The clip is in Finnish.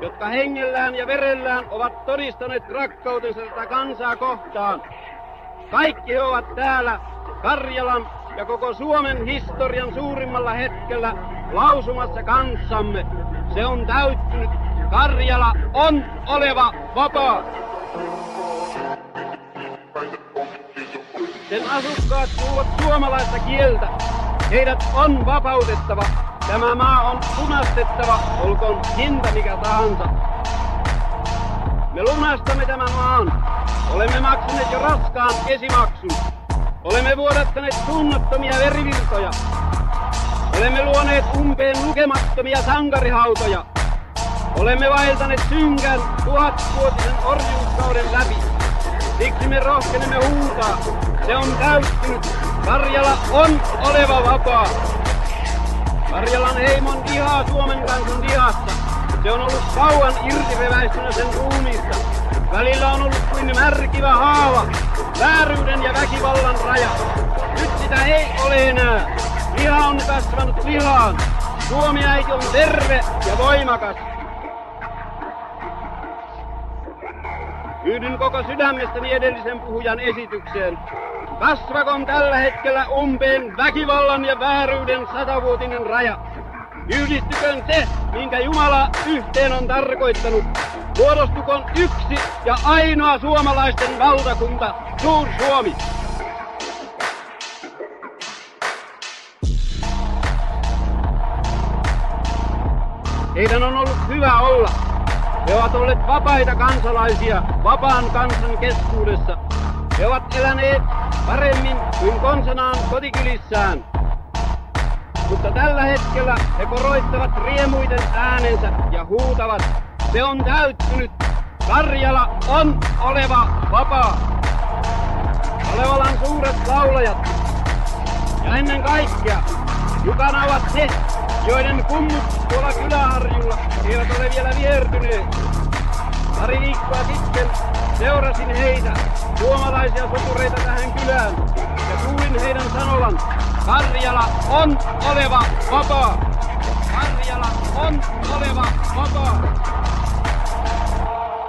jotka hengellään ja verellään ovat todistaneet rakkautensa tätä kansaa kohtaan. Kaikki he ovat täällä Karjalan ja koko Suomen historian suurimmalla hetkellä lausumassa kanssamme. Se on täyttynyt. Karjala on oleva vapaa. Sen asukkaat puhuvat suomalaista kieltä. Heidät on vapautettava. Tämä maa on lunastettava, olkoon hinta mikä tahansa. Me lunastamme tämän maan. Olemme maksaneet jo raskaan esimaksun. Olemme vuodattaneet suunnattomia verivirtoja. Olemme luoneet umpeen lukemattomia sankarihautoja. Olemme vaeltaneet synkän 1000-vuotisen orjuuskauden läpi. Siksi me rohkenemme huutaa. Se on täyttynyt. Karjala on oleva vapaa. Karjalan heimon vihaa Suomen kansan vihassa. Se on ollut kauan irtireväistynä sen ruumiista. Välillä on ollut kuin märkivä haava. Vääryyden ja väkivallan raja. Nyt sitä ei ole enää. Liha on kasvanut lihaan. Suomi äiti on terve ja voimakas. Yhdyn koko sydämestäni edellisen puhujan esitykseen. Kasvakoon tällä hetkellä umpeen väkivallan ja vääryyden 100-vuotinen raja. Yhdistyköön se, minkä Jumala yhteen on tarkoittanut. Muodostukoon yksi ja ainoa suomalaisten valtakunta, Suur-Suomi. Heidän on ollut hyvä olla. He ovat olleet vapaita kansalaisia vapaan kansan keskuudessa. He ovat eläneet paremmin kuin konsanaan kotikylissään. Mutta tällä hetkellä he koroittavat riemuiten äänensä ja huutavat. Se on täyttynyt. Karjala on oleva vapaa. Kalevalan suuret laulajat. Ja ennen kaikkea mukana ovat he, joiden kummut tuolla Kyläharjulla eivät ole vielä viertyneet. Pari viikkoa sitten seurasin heitä, suomalaisia sotureita tähän kylään, ja kuulin heidän sanovan, Karjala on oleva vapaa. Karjala on oleva vapaa.